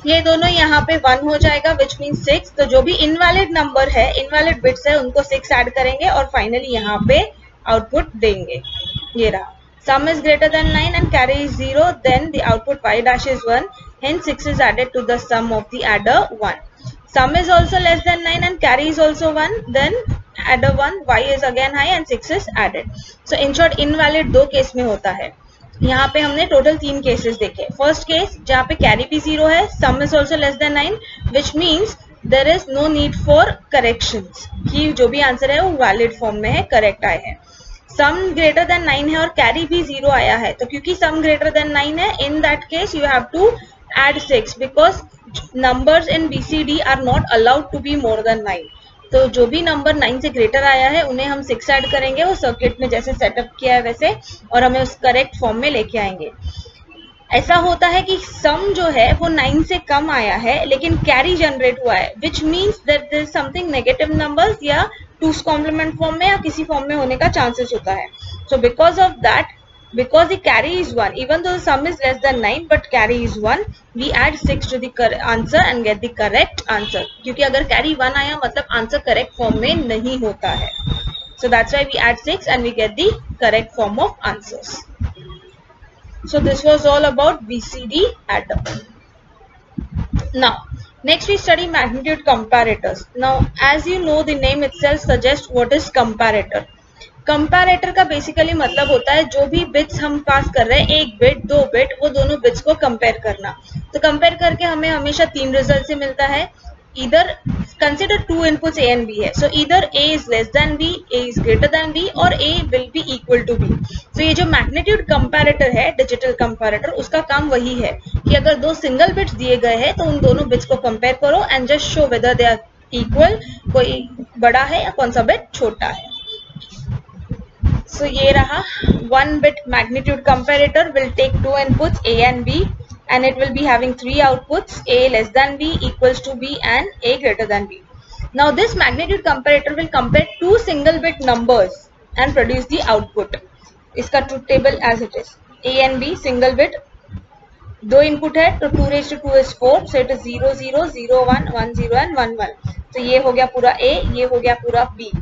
ये दोनों यहाँ पे 1 हो जाएगा विच मीन 6। तो जो भी इनवैलिड नंबर है, इनवैलिड बिट्स है, उनको 6 ऐड करेंगे और फाइनली यहाँ पे आउटपुट देंगे। ये रहा, sum is greater than 9 and carry is 0, then the output y dash is 1, hence 6 is added to the sum of the adder 1. Sum is also less than 9 and carry is also 1, then adder 1, y is again high and 6 is added. So in short invalid दो case में होता है। यहाँ पे हमने total 3 cases देखे। First case जहाँ पे कैरी भी 0 है, sum is also less than 9, which means there is no need for corrections, कि जो भी आंसर है वो वैलिड फॉर्म में है, करेक्ट आए हैं। सम ग्रेटर देन 9 है और कैरी भी 0 आया है, तो क्योंकि सम ग्रेटर देन 9 है, in that case you have to add 6 because numbers in BCD are not allowed to be more than 9। तो जो भी नंबर 9 से ग्रेटर आया है उन्हें हम 6 ऐड करेंगे, वो सर्किट में जैसे सेटअप किया है वैसे, और हमें उस करेक्ट फॉर्म में लेके आएंगे। ऐसा होता है कि सम जो है वो 9 से कम आया है लेकिन कैरी जनरेट हुआ है, which means that there is something negative numbers या 2's कॉम्प्लीमेंट फॉर्म में या किसी फॉर्म में होने का चांसेस होता है। So because of that, because the carry is 1, even though the sum is less than 9 but carry is 1, we add 6 to the answer and get the correct answer, क्योंकि अगर carry 1 आया मतलब answer correct form में नहीं होता है। So that's why we add 6 and we get the correct form of answers. So this was all about BCD adder. Now next we study magnitude comparators. Now as you know, the name itself suggests what is comparator. Comparator का basically मतलब होता है जो भी bits हम पास कर रहे हैं, एक बिट, दो बिट, वो दोनों बिट्स को कंपेयर करना। तो कंपेयर करके हमें हमेशा 3 रिजल्ट से मिलता है। इधर consider 2 inputs A and B है, सो इधर A is less than B, A is greater than B और A will be equal to B। So ये जो मैग्नीट्यूड कंपैरेटर है, डिजिटल कंपैरेटर, उसका काम वही है कि अगर 2 सिंगल बिट्स दिए गए हैं तो उन दोनों बिट्स को कंपेयर करो and just show whether they are equal, कोई बड़ा है या कौन सा बिट छोटा है। So ये रहा 1 bit magnitude comparator will take 2 inputs A and B and it will be having 3 outputs, A less than B, equals to B and A greater than B. Now this magnitude comparator will compare 2 single bit numbers and produce the output. इसका truth table as it is, A and B single bit, 2 input है तो 2 raised to 2 is 4, so it is 0 0 0 1 1 0 and 1 1. तो ये हो गया पूरा A, ये हो गया पूरा B,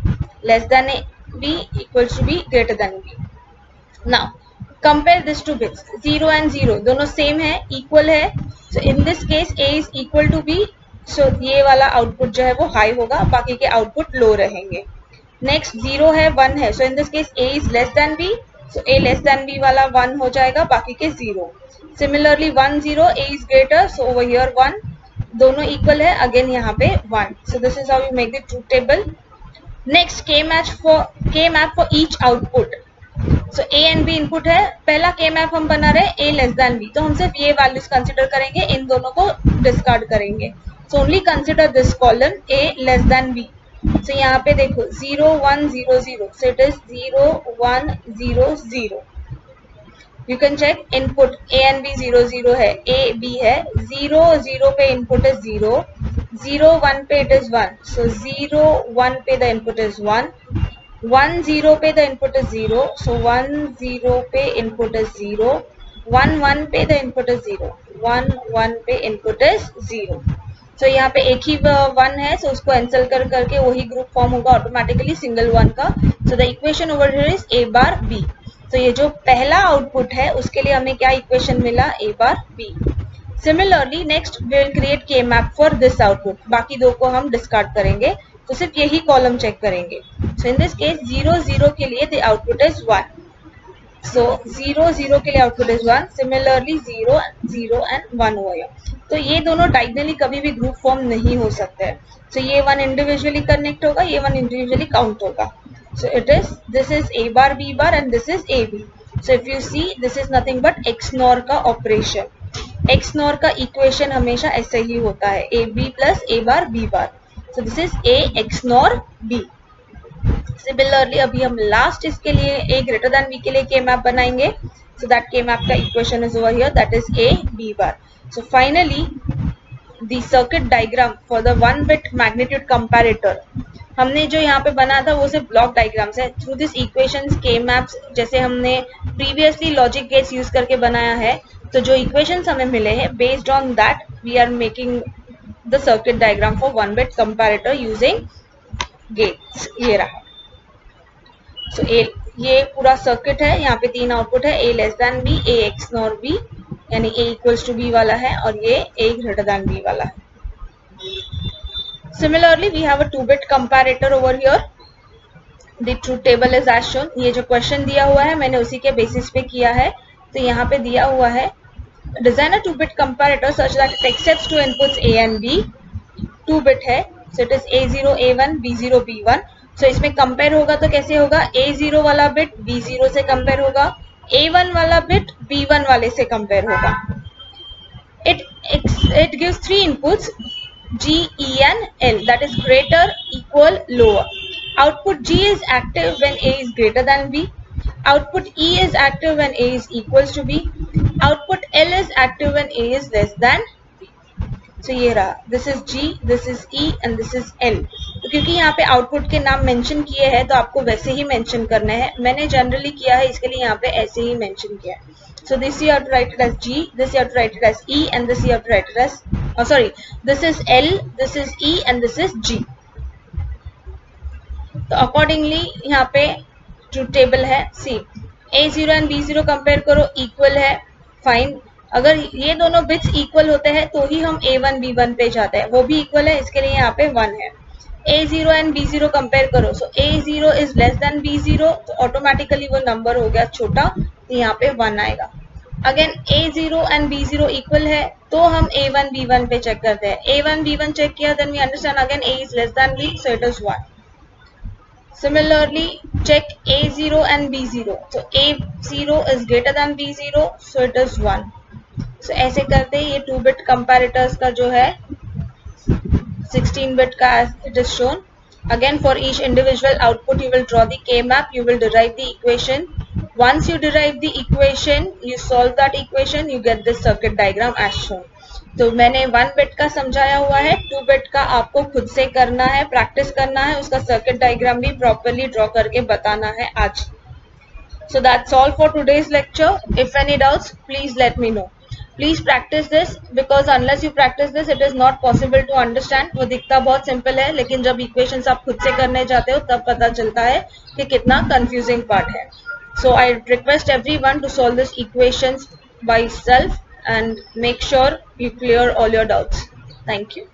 less than A B equals to B, greater than B. Now compare this two bits, 0 and 0 दोनों सेम है, इक्वल है, so in this case A is equal to B, so ये वाला आउटपुट जो है वो हाई होगा, बाकी के आउटपुट लो रहेंगे। नेक्स्ट 0 है, 1 है, so in this case A is less than B, so A less than B वाला 1 हो जाएगा, बाकी के 0। Similarly 1 0, A is greater, so over here 1, दोनों इक्वल है, अगेन यहाँ पे 1। So this is how you make the truth table. Next K map for each output. So A and B input है, पहला K map हम बना रहे A less than B, तो हम सिर्फ ये वैल्यूज कंसिडर करेंगे, इन दोनों को डिस्कार्ड करेंगे। So only consider this column A less than B. So यहाँ पे देखो 0 1 0 0, so it is 0 1 0 0. You can check input A and B 0 0 है, A B है, 0 0 पे इनपुट है 0, 0 1 पे it is 1, so 0 1 पे the input is 1, 1 0 पे the input is 0, so 1 0 पे input is 0, 1 1 पे the input is 0, 1 1 पे input is 0. so यहाँ पे एक ही 1 है, so उसको कैंसिल कर करके वही ग्रुप फॉर्म होगा ऑटोमेटिकली सिंगल 1 का। so the equation over here is A bar B. तो ये जो पहला आउटपुट है उसके लिए हमें क्या इक्वेशन मिला, A bar B. Similarly next we will create K map for this output, बाकी दो को हम डिस्कार्ड करेंगे, तो सिर्फ यही कॉलम चेक करेंगे। so in this case 0 0 के लिए the output is 1, so 0 0 के लिए आउटपुट is 1, similarly 0 0 and 1 हुआ है। तो ये दोनों डायगोनली कभी भी ग्रुप फॉर्म नहीं हो सकते हैं, so ये 1 इंडिविजुअली कनेक्ट होगा, ये 1 इंडिविजुअली काउंट होगा। so it is, this is A bar B bar and this is AB. so if you see this is nothing but XNOR का ऑपरेशन। XNOR का इक्वेशन हमेशा ऐसे ही होता है, AB plus A bar B bar. so this is A XNOR B. Similarly अभी हम last इसके लिए A greater than B के लिए K map बनाएंगे, so that K map का equation is over here, that is A B bar. so finally the circuit diagram for the 1 bit magnitude comparator, हमने जो यहाँ पे बना था वो सिर्फ ब्लॉक डायग्राम्स है। Through this equations K maps जैसे हमने प्रीवियसली लॉजिक गेट्स यूज करके बनाया है, तो जो इक्वेशंस हमें मिले हैं, based on that we are making the circuit diagram for 1 bit comparator using gates. ये रहा। सो ये पूरा सर्किट है, यहाँ पे 3 आउटपुट है, a less than b, a x nor b, यानी a इक्वल्स टू b वाला है और ये a ग्रेटर देन b वाला है। Similarly, we have a 2-bit comparator over here. The truth table is as shown. ये जो क्वेश्चन दिया हुआ है मैंने उसी के बेसिस पे किया है। तो यहाँ पे दिया हुआ है design a 2-bit comparator such that it accepts two inputs a and b. 2-bit है, so it is a0 a1 b0 b1. So इसमें कंपेयर होगा तो कैसे होगा, a0 वाला बिट b0 से कंपेयर होगा, a1 वाला बिट b1 वाले से कंपेयर होगा। It gives 3 inputs G, E and L, that is greater, equal, lower. Output G is active when A is greater than B. Output E is active when A is equals to B. Output L is active when A is less than B. So ये रहा, this is G, this is E and this is L. तो क्योंकि यहाँ पे output के नाम mention किए हैं तो आपको वैसे ही मेंशन करने हैं। मैंने जनरली किया है इसके लिए यहाँ पे ऐसे ही मेंशन किया है। So this you have to write it as G, this you have to write it as E and this you have to write it as, this is L, this is E and this is G. तो accordingly यहाँ पे truth table है। सी A0 and B0 compare करो, equal है, fine. अगर ये दोनों bits equal होते हैं तो ही हम A1 B1 पे जाते हैं, वो भी इक्वल है, इसके लिए यहाँ पे 1 है। A0 एंड B0 कंपेयर करो, सो A0 is less then B0, तो ऑटोमेटिकली वो नंबर हो गया छोटा, तो यहाँ पे 1 आएगा। Again A0 and B0 equal है तो हम A1 B1 पे चेक करते हैं। A1 B1 चेक किया, then we understand again A is less than B, so it is 1। Similarly check A0 and B0, तो A0 is greater than B0, so it is 1। So ऐसे करते ये 2 bit comparators का जो है 16 bit का it is shown. Again, for each individual output you will draw the K-map, you will derive the equation. Once you derive the equation, you solve that equation, you get this circuit diagram as shown. तो मैंने 1 bit का समझाया हुआ है, 2 bit का आपको खुद से करना है, प्रैक्टिस करना है, उसका सर्किट डायग्राम भी प्रॉपरली ड्रॉ करके बताना है आज। So that's all for today's lecture. If any doubts, please let me know. Please practice this because unless you practice this, it is not possible to understand. वो दिखता बहुत simple है, लेकिन जब इक्वेशंस आप खुद से करने जाते हो तब पता चलता है कि कितना कंफ्यूजिंग पार्ट है। So I request everyone to solve this equations by self and make sure you clear all your doubts. Thank you.